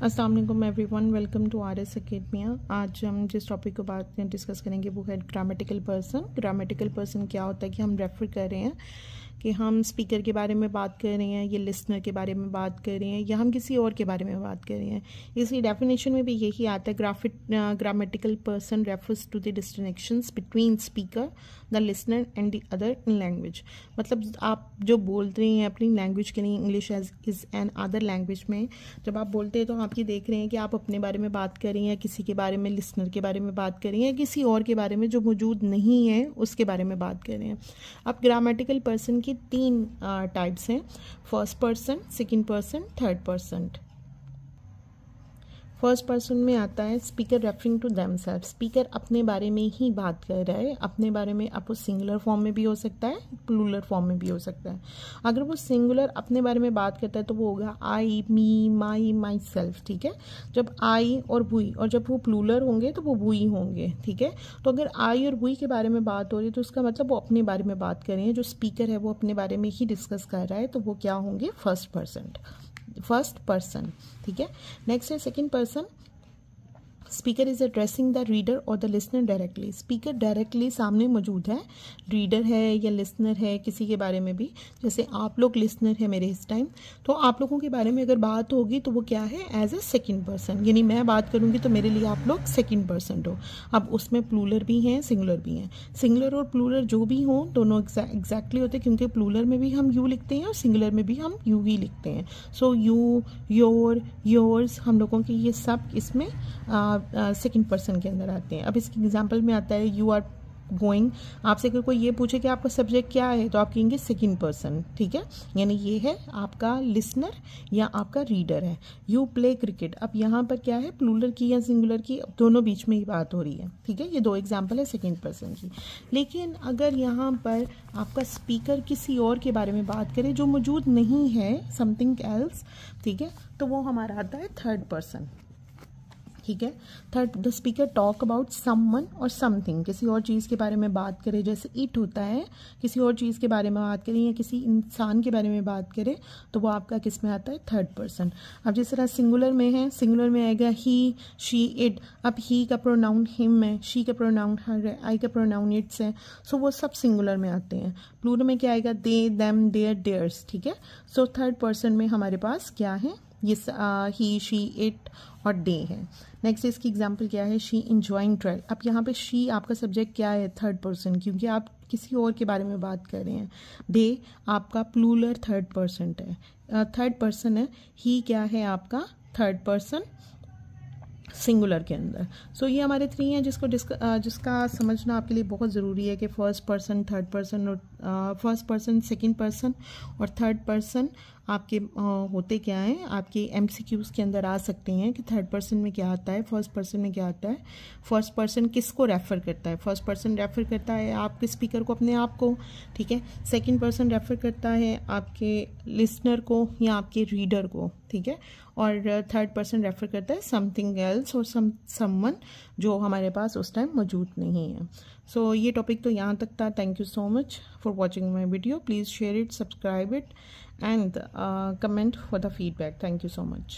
अस्सलाम वालेकुम everyone, welcome to RS academia. आज हम जिस टॉपिक को बात डिस्कस करेंगे वो है ग्रामेटिकल पर्सन। ग्रामेटिकल पर्सन क्या होता है कि हम रेफर कर रहे हैं कि हम स्पीकर के बारे में बात कर रहे हैं, ये लिसनर के बारे में बात कर रहे हैं, या हम किसी और के बारे में बात कर रहे हैं। इसकी डेफिनेशन में भी यही आता है, grammatical person refers to the distinctions between speaker, the listener and the other in language. मतलब आप जो बोल रहे हैं अपनी लैंग्वेज के लिए, English as is another language में जब आप बोलते हैं तो आप ये देख रहे हैं कि आप अपने बारे में बात कर रही हैं, किसी के बारे में, लिसनर के बारे में बात कर रही हैं, किसी और के बारे में जो मौजूद नहीं है उसके बारे में बात कर रहे हैं। अब ग्रामेटिकल पर्सन की तीन टाइप्स हैं, first person, second person, third person. First person में आता है speaker referring to themself. Speaker अपने बारे में ही बात कर रहा है, अपने बारे में। अब वो सिंगुलर फॉर्म में भी हो सकता है, प्लूरल फॉर्म में भी हो सकता है। अगर वो सिंगुलर अपने बारे में बात करता है तो वो होगा आई, मी, माई, माई सेल्फ। ठीक है, जब आई और वुई, और जब वो प्लूरल होंगे तो वो वुई होंगे। ठीक है, तो अगर आई और वुई के बारे में बात हो रही है तो उसका मतलब वो अपने बारे में बात कर रहे हैं। जो स्पीकर है वो अपने बारे में ही डिस्कस कर रहा है, तो वो क्या होंगे? First person. ठीक है, नेक्स्ट है second person. Speaker is addressing the reader और the listener directly. Speaker directly सामने मौजूद है, रीडर है या लिसनर है, किसी के बारे में भी। जैसे आप लोग लिसनर है मेरे इस टाइम, तो आप लोगों के बारे में अगर बात होगी तो वो क्या है? एज ए सेकंड पर्सन, यानी मैं बात करूंगी तो मेरे लिए आप लोग सेकंड पर्सन हो। अब उसमें प्लूरल भी हैं, सिंगुलर भी हैं। सिंगुलर और प्लूरल जो भी हों दोनों एग्जैक्टली होते हैं, क्योंकि प्लूरल में भी हम यू लिखते हैं और सिंगुलर में भी हम यू ही लिखते हैं। सो यू, योर, योर्स, हम लोगों के ये सब इसमें सेकंड पर्सन के अंदर आते हैं। अब इसकी एग्जांपल में आता है यू आर गोइंग। आपसे अगर कोई ये पूछे कि आपका सब्जेक्ट क्या है तो आप कहेंगे सेकंड पर्सन। ठीक है, यानी ये है आपका लिसनर या आपका रीडर है। You play cricket. अब यहाँ पर क्या है? प्लूरल की या सिंगुलर की, दोनों बीच में ही बात हो रही है। ठीक है, ये दो एग्जाम्पल है सेकंड पर्सन की। लेकिन अगर यहाँ पर आपका स्पीकर किसी और के बारे में बात करे जो मौजूद नहीं है, समथिंग एल्स, ठीक है, तो वो हमारा आता है थर्ड पर्सन। ठीक है, third, the speaker talk about someone और समथिंग। किसी और चीज़ के बारे में बात करे, जैसे इट होता है, किसी और चीज़ के बारे में बात करें या किसी इंसान के बारे में बात करें तो वो आपका किस में आता है? Third person. अब जिस तरह सिंगुलर में है, सिंगुलर में आएगा ही, शी, इट। अब ही का प्रोनाउन हिम है, शी का प्रोनाउन हर है, आई का प्रोनाउन इट्स है। सो वो सब सिंगुलर में आते हैं। प्लूरल में क्या आएगा? दे, देम, देयर, देयर्स। ठीक है, सो थर्ड पर्सन में हमारे पास क्या है? ये ही, शी, इट और दे है। नेक्स्ट इसकी एग्जांपल क्या है? She enjoying trial. अब यहाँ पे शी आपका सब्जेक्ट क्या है? थर्ड पर्सन, क्योंकि आप किसी और के बारे में बात कर रहे हैं। दे आपका प्लूरल थर्ड पर्सन है। ही क्या है आपका? थर्ड पर्सन सिंगुलर के अंदर। सो ये हमारे थ्री हैं जिसका समझना आपके लिए बहुत ज़रूरी है कि फर्स्ट पर्सन, थर्ड पर्सन और फर्स्ट पर्सन, सेकंड पर्सन और थर्ड पर्सन आपके होते क्या हैं? आपके एमसीक्यूज़ के अंदर आ सकते हैं कि थर्ड पर्सन में क्या आता है, फर्स्ट पर्सन में क्या आता है। फर्स्ट पर्सन किसको रेफर करता है? फर्स्ट पर्सन रेफर करता है आपके स्पीकर को, अपने आप को। ठीक है, सेकंड पर्सन रेफर करता है आपके लिसनर को या आपके रीडर को। ठीक है, और थर्ड पर्सन रेफर करता है समथिंग एल्स और समवन जो हमारे पास उस टाइम मौजूद नहीं है। सो ये टॉपिक तो यहाँ तक था। Thank you so much for watching my video. Please share it, subscribe it and comment for the feedback. Thank you so much.